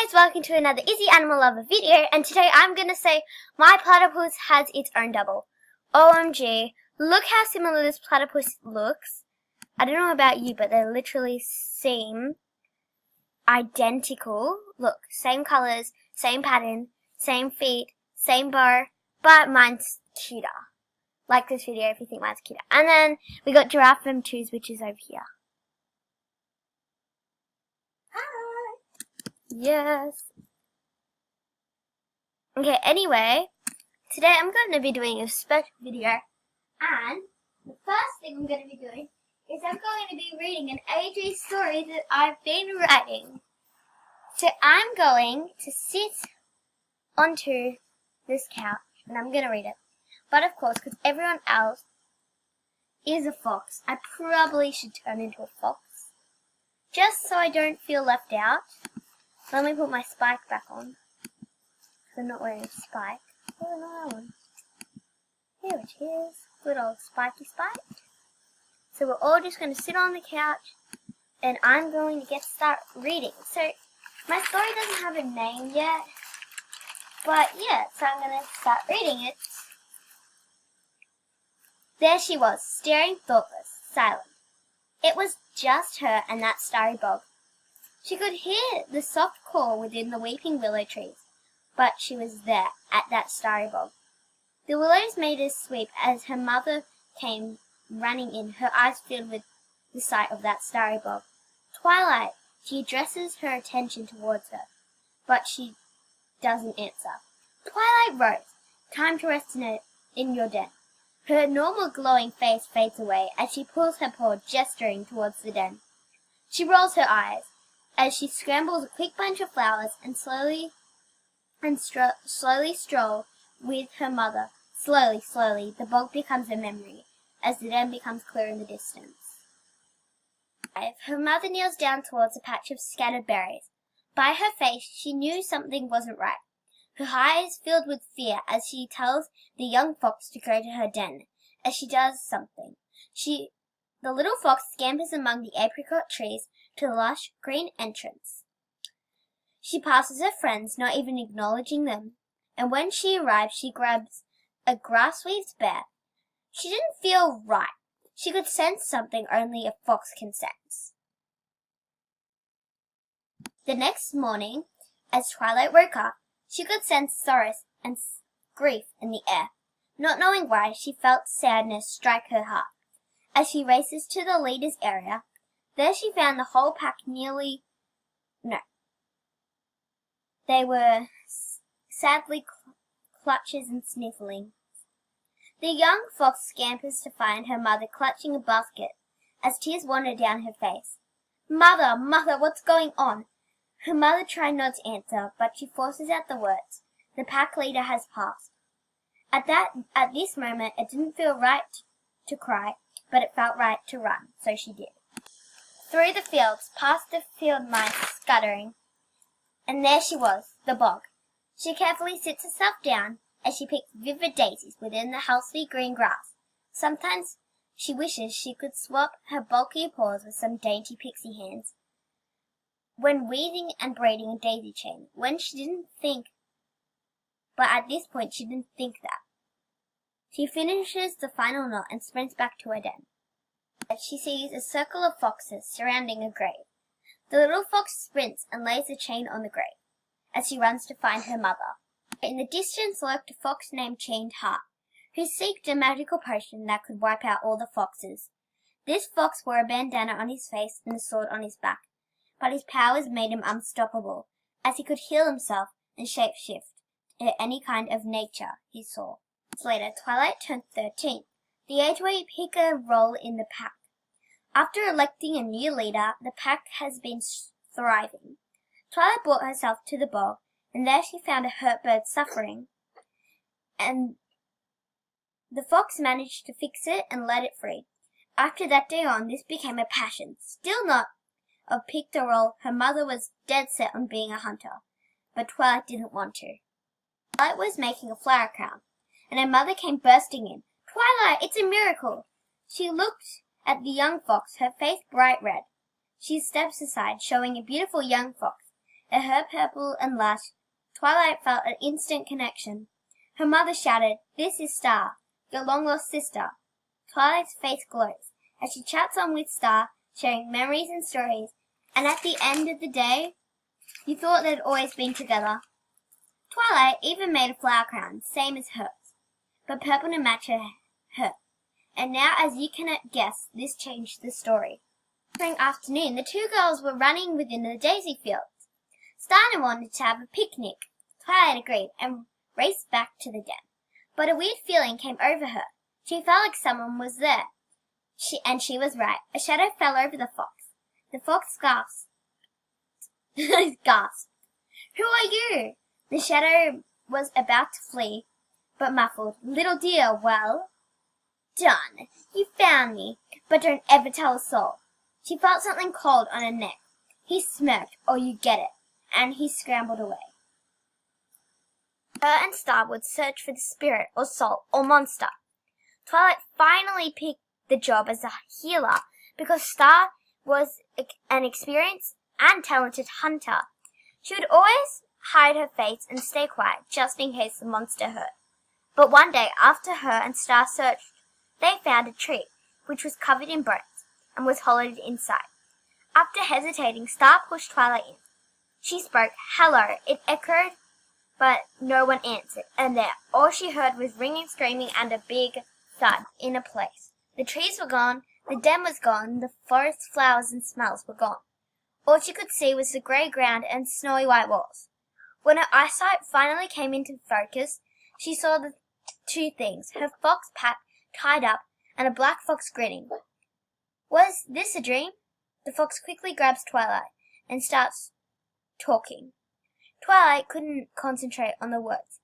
guys, welcome to another Izzy Animal Lover video, and today I'm going to say my platypus has its own double. OMG, look how similar this platypus looks. I don't know about you, but they literally seem identical. Look, same colours, same pattern, same feet, same bow, but mine's cuter. Like this video if you think mine's cuter. And then we got Giraffe M2s, which is over here. Yes. Okay, anyway, today I'm going to be doing a special video, and the first thing I'm going to be doing is I'm going to be reading an AJ story that I've been writing. So I'm going to sit onto this couch, and I'm going to read it. But of course, because everyone else is a fox, I probably should turn into a fox, just so I don't feel left out. Let me put my spike back on. I'm not wearing a spike. Oh, another one. Here it is. Good old spiky spike. So we're all just going to sit on the couch, and I'm going to start reading. So my story doesn't have a name yet, but yeah, so I'm going to start reading it. There she was, staring thoughtless, silent. It was just her and that starry bog. She could hear the soft call within the weeping willow trees, but she was there at that starry bog. The willows made a sweep as her mother came running in, her eyes filled with the sight of that starry bog. Twilight, she addresses her attention towards her, but she doesn't answer. Twilight rose, time to rest in your den. Her normal glowing face fades away as she pulls her paw, gesturing towards the den. She rolls her eyes as she scrambles a quick bunch of flowers and slowly stroll with her mother. Slowly, the bog becomes a memory, as the den becomes clear in the distance. Her mother kneels down towards a patch of scattered berries. By her face, she knew something wasn't right. Her eyes filled with fear as she tells the young fox to go to her den. As she does something, the little fox scampers among the apricot trees to the lush green entrance. She passes her friends, not even acknowledging them, and when she arrives, she grabs a grass-weaved bear. She didn't feel right. She could sense something only a fox can sense. The next morning, as Twilight woke up, she could sense sorrow and grief in the air. Not knowing why, she felt sadness strike her heart. As she races to the leader's area, there she found the whole pack they were sadly clutches and sniffling. The young fox scampers to find her mother clutching a basket as tears wander down her face. Mother, what's going on? Her mother tried not to answer, but she forces out the words. The pack leader has passed. At this moment, it didn't feel right to cry, but it felt right to run, so she did. Through the fields, past the field mice scuttering, and there she was, the bog. She carefully sits herself down as she picks vivid daisies within the healthy green grass. Sometimes she wishes she could swap her bulky paws with some dainty pixie hands when weaving and braiding a daisy chain, but at this point she didn't think that. She finishes the final knot and sprints back to her den. She sees a circle of foxes surrounding a grave. The little fox sprints and lays the chain on the grave as she runs to find her mother. In the distance lurked a fox named Chained Heart, who seeked a magical potion that could wipe out all the foxes. This fox wore a bandana on his face and a sword on his back, but his powers made him unstoppable, as he could heal himself and shapeshift to any kind of nature he saw. Later, Twilight turned 13, the age where you pick a role in the pack. After electing a new leader, the pack has been thriving. Twilight brought herself to the bog, and there she found a hurt bird suffering, and the fox managed to fix it and let it free. After that day on, this became a passion. Still not of picked a role, her mother was dead set on being a hunter, but Twilight didn't want to. Twilight was making a flower crown, and her mother came bursting in. Twilight, it's a miracle! She looked at the young fox, her face bright red. She steps aside, showing a beautiful young fox, At her purple and lush, Twilight felt an instant connection. Her mother shouted, "This is Star, your long-lost sister." Twilight's face glows as she chats on with Star, sharing memories and stories, and at the end of the day, you thought they'd always been together. Twilight even made a flower crown, same as hers, but purple to match her. And now, as you can guess, this changed the story. Spring afternoon, the two girls were running within the daisy fields. Star wanted to have a picnic. Twilight agreed and raced back to the den. But a weird feeling came over her. She felt like someone was there. She was right. A shadow fell over the fox. The fox gasped. Gasped. "Who are you?" The shadow was about to flee, but muffled. "Little dear, well done. You found me, but don't ever tell a soul." She felt something cold on her neck. He smirked, "Oh, you get it," and he scrambled away. Her and Star would search for the spirit or soul or monster. Twilight finally picked the job as a healer because Star was an experienced and talented hunter. She would always hide her face and stay quiet just in case the monster hurt. But one day, after her and Star searched, they found a tree which was covered in bones and was hollowed inside. After hesitating, Star pushed Twilight in. She spoke, "Hello." It echoed, but no one answered, and there, all she heard was ringing, screaming, and a big thud in a place. The trees were gone, the den was gone, the forest flowers and smells were gone. All she could see was the grey ground and snowy white walls. When her eyesight finally came into focus, she saw the two things, her fox Pat tied up and a black fox grinning. Was this a dream? The fox quickly grabs Twilight and starts talking. Twilight couldn't concentrate on the words.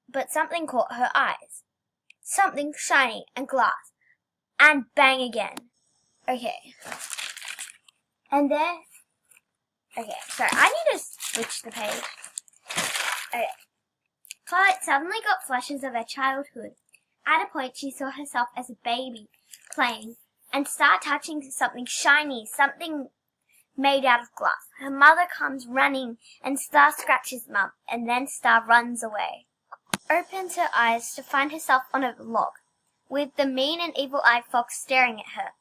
But something caught her eyes. Something shiny and glass. And bang again. Okay. Sorry, I need to switch the page. Okay. Twilight suddenly got flashes of her childhood. At a point, she saw herself as a baby, playing, and start touching something shiny, something made out of glass. Her mother comes running, and Star scratches Mum, and then Star runs away. Opens her eyes to find herself on a log, with the mean and evil-eyed fox staring at her.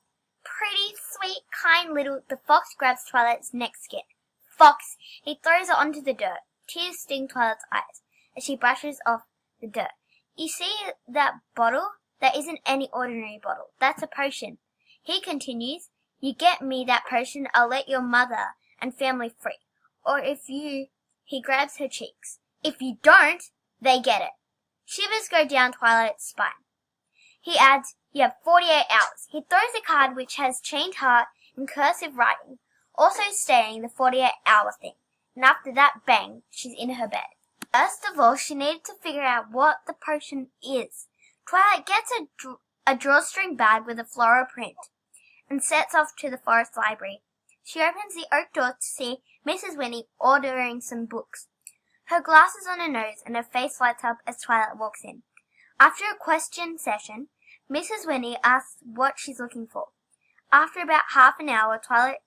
Pretty, sweet, kind little, the fox grabs Twilight's neck skin. Fox! He throws her onto the dirt. Tears sting Twilight's eyes as she brushes off the dirt. You see that bottle? That isn't any ordinary bottle. That's a potion. He continues, "You get me that potion, I'll let your mother and family free. Or he grabs her cheeks. If you don't, they get it." Shivers go down Twilight's spine. He adds, "You have 48 hours. He throws a card which has chained heart in cursive writing, also stating the 48-hour thing. And after that, bang, she's in her bed. First of all, she needed to figure out what the potion is. Twilight gets a drawstring bag with a floral print and sets off to the forest library. She opens the oak door to see Mrs. Winnie ordering some books. Her glasses on her nose and her face lights up as Twilight walks in. After a question session, Mrs. Winnie asks what she's looking for. After about half an hour, Twilight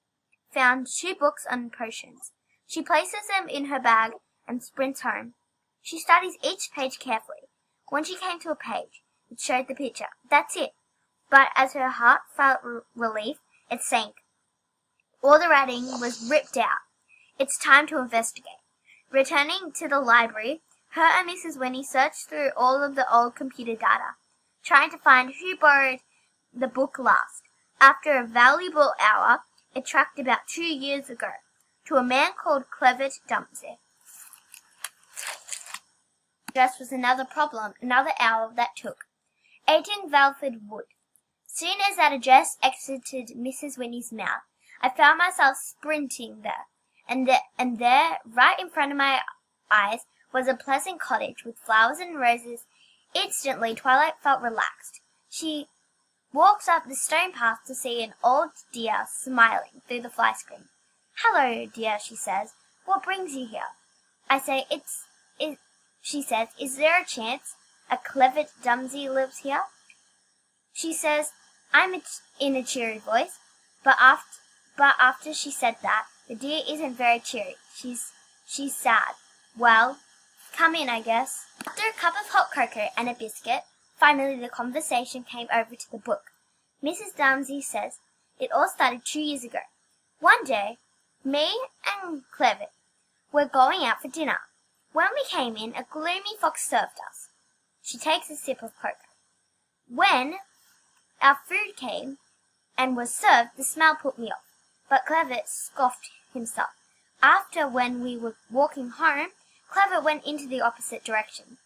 found 2 books on potions. She places them in her bag and sprints home. She studies each page carefully. When she came to a page, it showed the picture. That's it. But as her heart felt relief, it sank. All the writing was ripped out. It's time to investigate. Returning to the library, her and Mrs. Winnie searched through all of the old computer data, trying to find who borrowed the book last. After a valuable hour, it tracked about 2 years ago to a man called Clevet Dumpsy. Address was another problem, another hour that took. 18 Valford Wood. Soon as that address exited Mrs. Winnie's mouth, I found myself sprinting there. And there, right in front of my eyes, was a pleasant cottage with flowers and roses. Instantly, Twilight felt relaxed. She walks up the stone path to see an old deer smiling through the fly screen. "Hello, dear," she says. "What brings you here?" I say, She says, "Is there a chance a Clevet Dumpsy lives here?" She says, in a cheery voice, but But after she said that, the deer isn't very cheery. She's sad. Well, come in, I guess. After a cup of hot cocoa and a biscuit, finally the conversation came over to the book. Mrs. Downsy says, it all started 2 years ago. One day, me and Clevet were going out for dinner. When we came in, a gloomy fox served us. She takes a sip of cocoa. When our food came and was served, the smell put me off. But Clevet scoffed himself. After, when we were walking home, Clevet went into the opposite direction.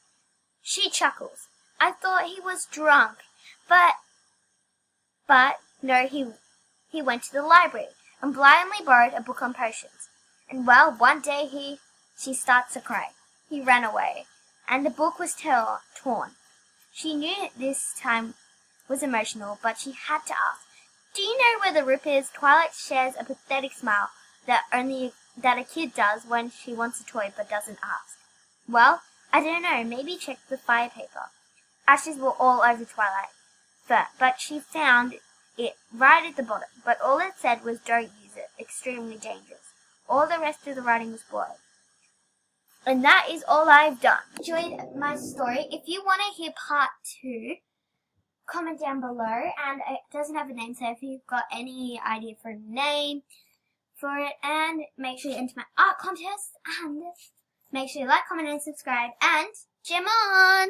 She chuckles. I thought he was drunk, but no, he went to the library and blindly borrowed a book on potions. And well, one day she starts to cry. He ran away, and the book was torn. She knew this time was emotional, but she had to ask, do you know where the rip is? Twilight shares a pathetic smile that a kid does when she wants a toy but doesn't ask. Well, I don't know, maybe check the fire paper. Ashes were all over Twilight fur, but she found it right at the bottom. But all it said was don't use it, extremely dangerous. All the rest of the writing was blurred. And that is all I've done. Enjoyed my story? If you want to hear part 2, comment down below. And it doesn't have a name, so if you've got any idea for a name for it, and make sure you enter my art contest, and make sure you like, comment, and subscribe, and gem on!